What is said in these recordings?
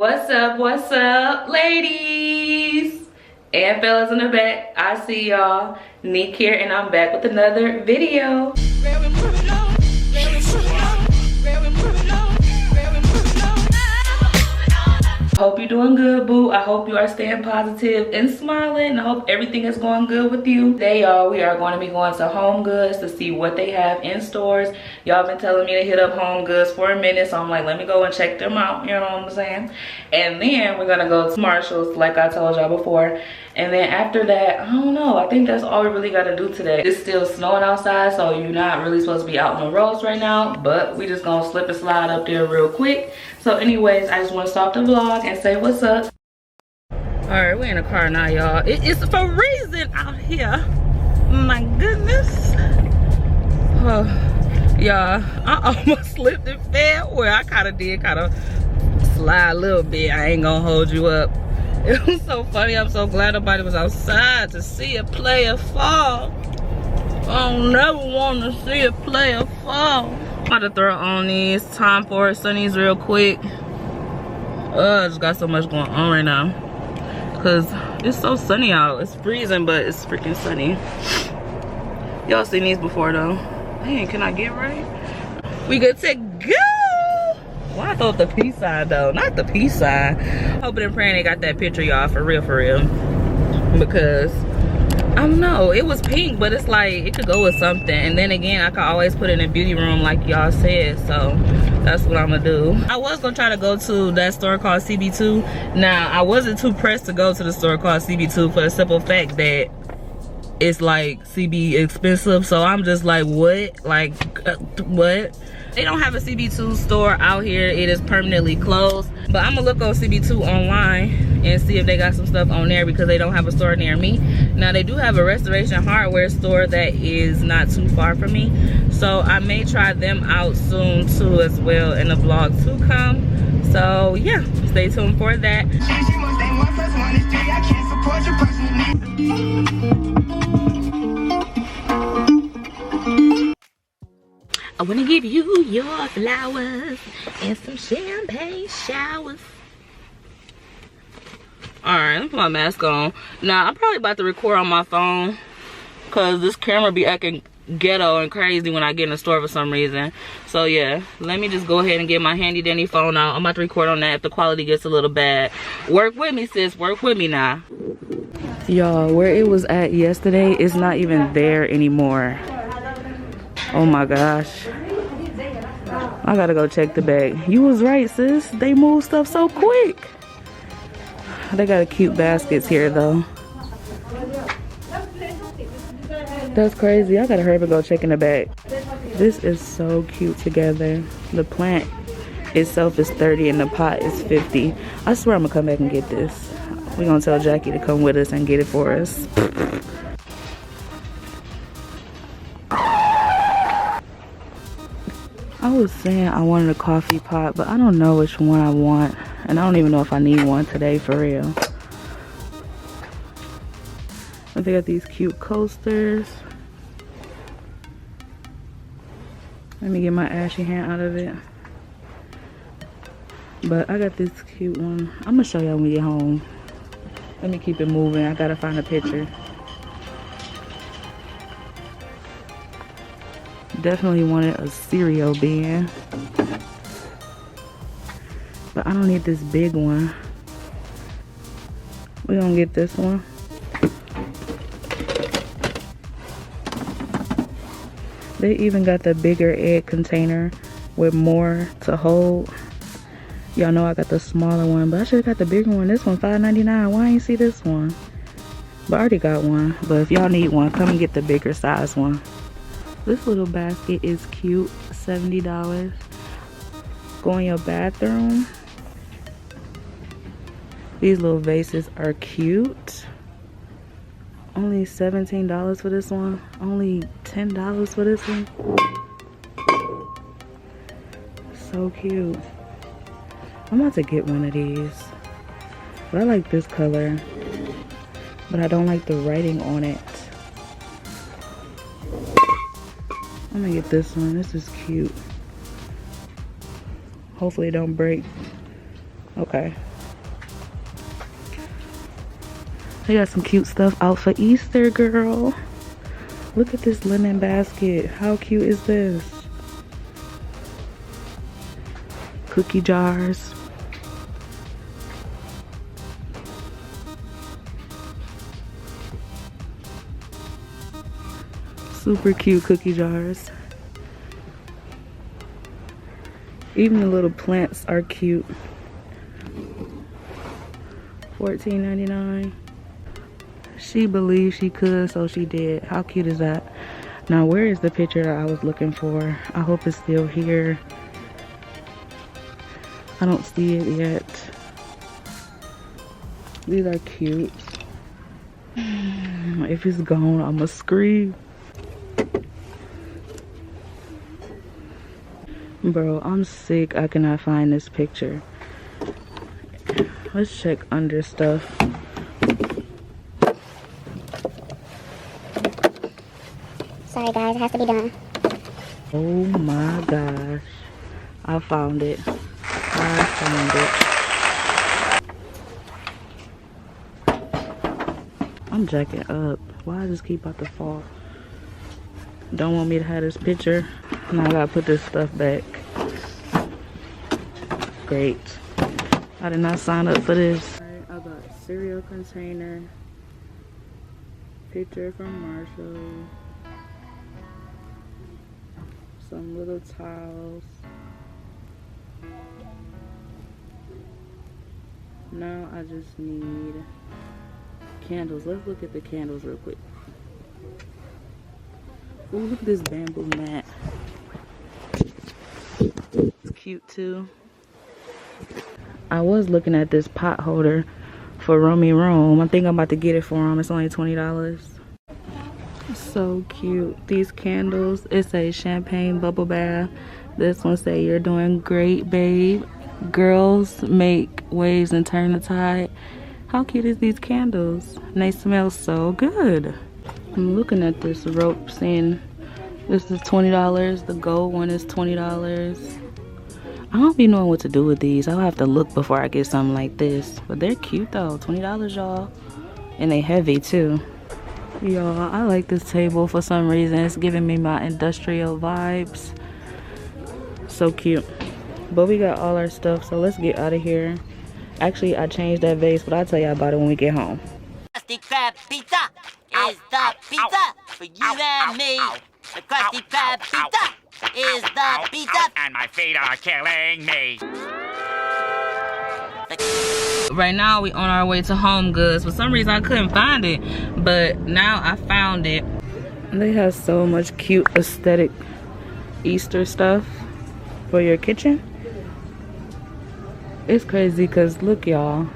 What's up, ladies and fellas in the back? I see y'all. Nique here, and I'm back with another video. Hope you're doing good, boo. I hope you are staying positive and smiling. I hope everything is going good with you. Today, y'all, we are going to be going to HomeGoods to see what they have in stores. Y'all been telling me to hit up HomeGoods for a minute, so I'm like, let me go and check them out. You know what I'm saying? And then we're gonna go to Marshall's, like I told y'all before. And then after that, I don't know. I think that's all we really gotta do today. It's still snowing outside, so you're not really supposed to be out on the roads right now. But we just gonna slip and slide up there real quick. So anyways, I just want to stop the vlog and say what's up. Alright, we're in the car now, y'all. It's for reason out here. My goodness. Oh, y'all, I almost slipped and fell. Well, I kind of slide a little bit. I ain't gonna hold you up. It was so funny. I'm so glad nobody was outside to see a player fall. I don't never want to see a player fall. I'm about to throw on these Time for Sunnies real quick. I just got so much going on right now because it's so sunny out. It's freezing, but it's freaking sunny. Y'all seen these before though. Man, can I get right? We good to go. Why I thought the peace sign though? Not the peace sign. Hoping and praying they got that picture, y'all, for real, because I don't know, it was pink, but it's like it could go with something. And then again, I could always put it in a beauty room like y'all said, so that's what I'm gonna do. I was gonna try to go to that store called CB2. Now, I wasn't too pressed to go to the store called CB2 for the simple fact that it's like CB expensive. So I'm just like, what? Like, what? They don't have a CB2 store out here. It is permanently closed. But I'm gonna look on CB2 online and see if they got some stuff on there because they don't have a store near me. Now they do have a restoration hardware store that is not too far from me. So I may try them out soon too as well in the vlog to come. So yeah, stay tuned for that. I wanna give you your flowers and some champagne showers. Alright, let me put my mask on. Now, I'm probably about to record on my phone because this camera be acting ghetto and crazy when I get in the store for some reason. So yeah, let me just go ahead and get my handy dandy phone out. I'm about to record on that if the quality gets a little bad. Work with me, sis. Work with me now. Y'all, where it was at yesterday, it's not even there anymore. Oh my gosh. I gotta go check the bag. You was right, sis. They move stuff so quick. They got cute baskets here though. That's crazy. I gotta hurry up and go check in the bag. This is so cute together. The plant itself is 30 and the pot is 50. I swear I'm gonna come back and get this. We're gonna tell Jackie to come with us and get it for us. I was saying I wanted a coffee pot, but I don't know which one I want. And I don't even know if I need one today, for real. But they got these cute coasters. Let me get my ashy hand out of it. But I got this cute one. I'm gonna show y'all when we get home. Let me keep it moving. I gotta find a picture. Definitely wanted a cereal bin, but I don't need this big one. We're gonna get this one. They even got the bigger egg container with more to hold. Y'all know I got the smaller one, but I should have got the bigger one. This one $5.99. Why ain't see this one? But I already got one. But if y'all need one, come and get the bigger size one. This little basket is cute, $70. Go in your bathroom. These little vases are cute. Only $17 for this one. Only $10 for this one. So cute. I'm about to get one of these. But I like this color. But I don't like the writing on it. I'm gonna get this one. This is cute. Hopefully it don't break. Okay. They got some cute stuff out for Easter, girl. Look at this linen basket. How cute is this? Cookie jars. Super cute cookie jars. Even the little plants are cute. $14.99. She believed she could, so she did. How cute is that? Now, where is the picture that I was looking for? I hope it's still here. I don't see it yet. These are cute. If it's gone, I'ma scream. Bro, I'm sick. I cannot find this picture. Let's check under stuff. Sorry guys, it has to be done. Oh my gosh. I found it. I found it. I'm jacking up. Why does this keep about to fall? Don't want me to have this picture. Now I gotta put this stuff back. Great. I did not sign up for this. I got cereal container. Picture from Marshall. Some little towels. Now I just need candles. Let's look at the candles real quick. Ooh, look at this bamboo mat. It's cute too. I was looking at this pot holder for Romy Room. I think I'm about to get it for him. It's only $20. So cute. These candles, it says champagne bubble bath. This one say you're doing great, babe. Girls make waves and turn the tide. How cute is these candles? And they smell so good. I'm looking at this rope saying this is $20. The gold one is $20. I don't be knowing what to do with these. I'll have to look before I get something like this. But they're cute though. $20, y'all. And they heavy too. Y'all, I like this table for some reason. It's giving me my industrial vibes. So cute. But we got all our stuff, so let's get out of here. Actually, I changed that vase, but I'll tell y'all about it when we get home. Krusty Krab pizza is the pizza for you and me. The Krusty Krab pizza is the pizza. And my feet are killing me. Right now, we on our way to HomeGoods. For some reason, I couldn't find it, but now I found it. They have so much cute aesthetic Easter stuff for your kitchen. It's crazy because look, y'all.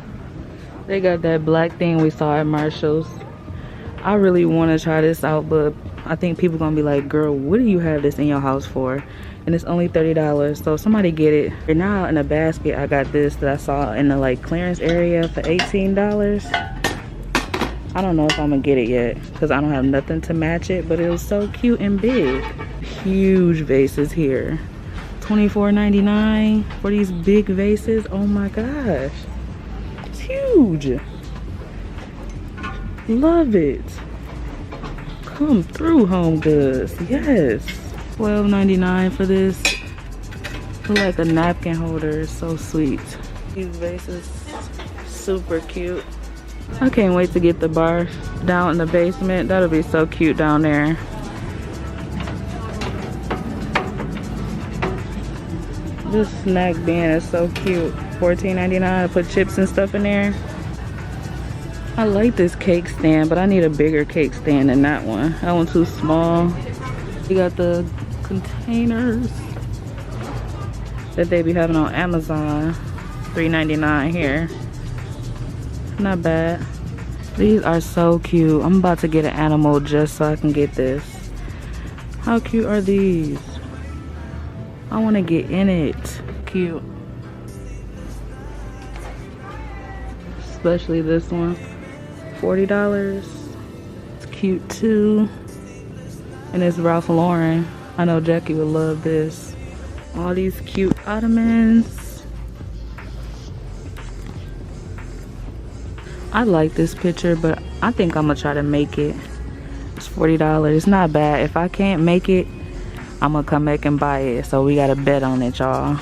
They got that black thing we saw at Marshall's. I really want to try this out, but I think people gonna be like, girl, what do you have this in your house for? And it's only $30, so somebody get it. And now in a basket, I got this that I saw in the like clearance area for $18. I don't know if I'm gonna get it yet because I don't have nothing to match it, but it was so cute and big. Huge vases here. $24.99 for these big vases. Oh my gosh, it's huge. Love it. Come through, HomeGoods. Yes. $12.99 for this. Look like a napkin holder. It's so sweet. These vases, super cute. I can't wait to get the bar down in the basement. That'll be so cute down there. This snack bin is so cute. $14.99 to put chips and stuff in there. I like this cake stand, but I need a bigger cake stand than that one. That one's too small. You got the containers that they be having on Amazon. $3.99 here. Not bad. These are so cute. I'm about to get an animal just so I can get this. How cute are these? I want to get in it. Cute. Especially this one. $40. It's cute too. And it's Ralph Lauren. I know Jackie would love this. All these cute ottomans. I like this picture, but I think I'm gonna try to make it. It's $40. It's not bad. If I can't make it, I'm gonna come back and buy it. So we got to bet on it, y'all.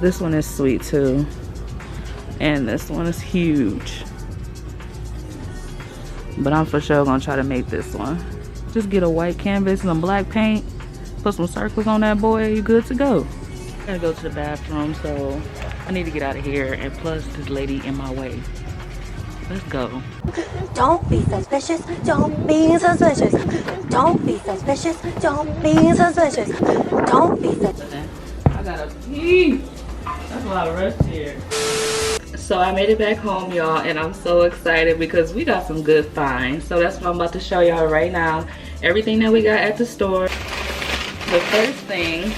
This one is sweet too. And this one is huge. But I'm for sure gonna try to make this one. Just get a white canvas and some black paint. Put some circles on that boy, you good to go. I gotta go to the bathroom, so I need to get out of here. And plus, this lady in my way. Let's go. Don't be suspicious. Don't be suspicious. Don't be suspicious. Don't be suspicious. Don't be suspicious. I gotta pee. That's why I rushed here. So I made it back home, y'all, and I'm so excited because we got some good finds. So that's what I'm about to show y'all right now. Everything that we got at the store. The first thing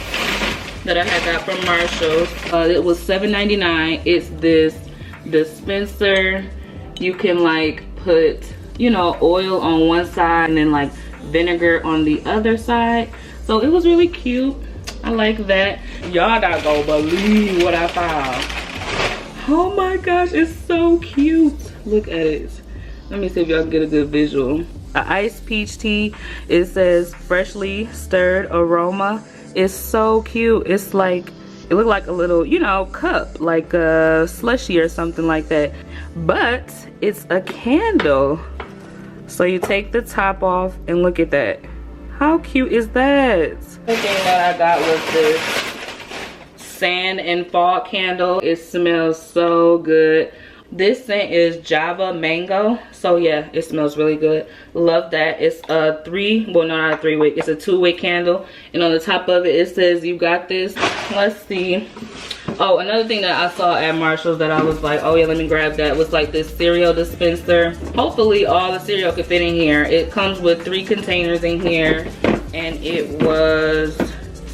that I had got from Marshall's, it was $7.99. It's this dispenser. You can like put, you know, oil on one side and then like vinegar on the other side. So it was really cute. I like that. Y'all not gonna believe what I found. Oh my gosh, it's so cute. Look at it. Let me see if y'all can get a good visual. An iced peach tea. It says freshly stirred aroma. It's so cute. It's like, it looked like a little, you know, cup, like a slushy or something like that. But it's a candle. So you take the top off and look at that. How cute is that? The thing that I got was this sand and fog candle. It smells so good. This scent is Java Mango. So yeah, it smells really good. Love that. It's a not a 3-wick. It's a 2-wick candle. And on the top of it, it says you got this. Let's see. Oh, another thing that I saw at Marshall's that I was like, oh yeah, let me grab that, was like this cereal dispenser. Hopefully all the cereal could fit in here. It comes with 3 containers in here, and it was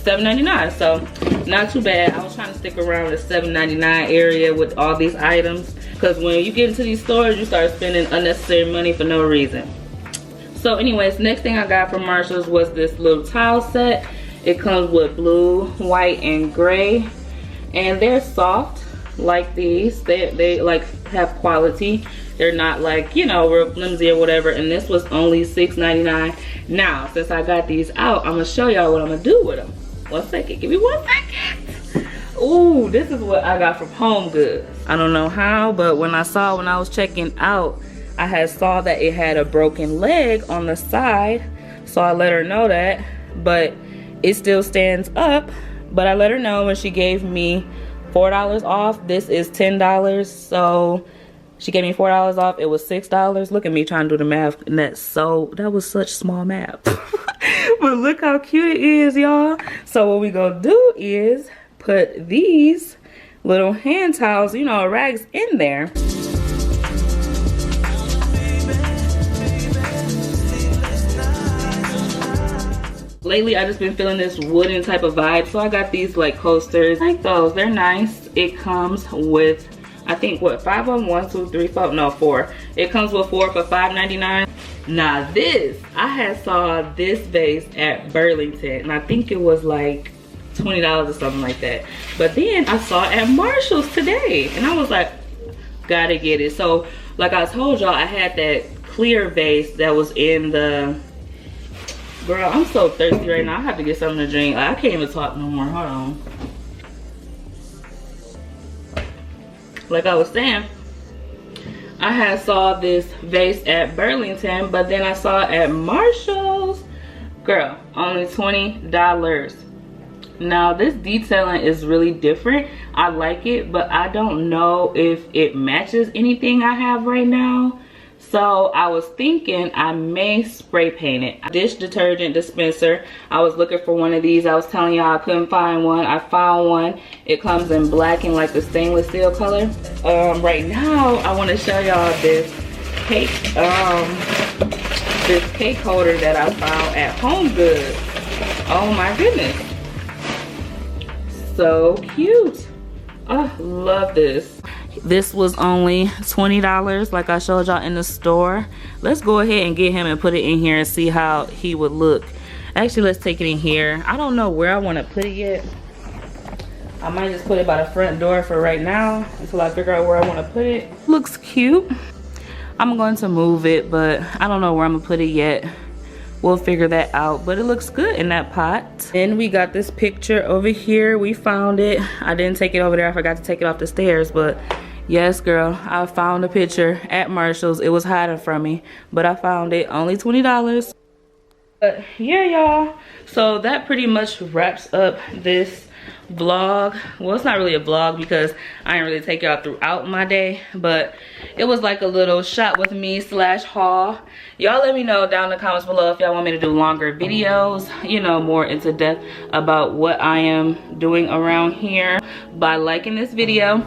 $7.99, so not too bad. I was trying to stick around the $7.99 area with all these items, because when you get into these stores, you start spending unnecessary money for no reason. So anyways, next thing I got from Marshall's was this little towel set. It comes with blue, white, and gray. And they're soft like these. They like have quality. They're not like, you know, real flimsy or whatever. And this was only $6.99. Now, since I got these out, I'm gonna show y'all what I'm gonna do with them. 1 second, give me 1 second. Ooh, this is what I got from HomeGoods. I don't know how, but when I was checking out, I had saw that it had a broken leg on the side. So I let her know that, but it still stands up. But I let her know, when she gave me $4 off. This is $10, so she gave me $4 off. It was $6. Look at me trying to do the math, and that was such small math. But look how cute it is, y'all. So what we gonna do is put these little hand towels, you know, rags in there. Lately, I just been feeling this wooden type of vibe, so I got these like coasters. I like those, they're nice. It comes with, I think, what, 5 of them? 1, 2, 3, 4, no, 4. It comes with 4 for $5.99. Now this, I had saw this vase at Burlington, and I think it was like $20 or something like that. But then I saw it at Marshall's today, and I was like, gotta get it. So like I told y'all, I had that clear vase that was in the, girl, I'm so thirsty right now. I have to get something to drink. I can't even talk no more. Hold on. Like I was saying, I had saw this vase at Burlington, but then I saw it at Marshall's. Girl, only $20. Now this detailing is really different. I like it, but I don't know if it matches anything I have right now. So I was thinking I may spray paint it. Dish detergent dispenser. I was looking for one of these. I was telling y'all I couldn't find one. I found one. It comes in black and like the stainless steel color. Right now I want to show y'all this cake holder that I found at HomeGoods. Oh my goodness. So cute. I love this. This was only $20 like I showed y'all in the store. Let's go ahead and get him and put it in here and see how he would look. Actually, let's take it in here. I don't know where I want to put it yet. I might just put it by the front door for right now until I figure out where I want to put it. Looks cute. I'm going to move it, but I don't know where I'm gonna put it yet. We'll figure that out, but it looks good in that pot. And we got this picture over here. We found it. I didn't take it over there. I forgot to take it off the stairs, but yes, girl, I found a picture at Marshall's. It was hiding from me, but I found it. Only $20. But yeah, y'all. So that pretty much wraps up this vlog. Well, it's not really a vlog because I didn't really take y'all throughout my day, but it was like a little shop with me / haul. Y'all let me know down in the comments below if y'all want me to do longer videos, you know, more into depth about what I am doing around here by liking this video.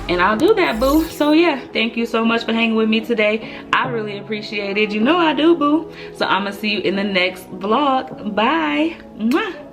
And I'll do that, boo. So yeah, thank you so much for hanging with me today. I really appreciate it. You know I do, boo. So I'm gonna see you in the next vlog. Bye. Mwah.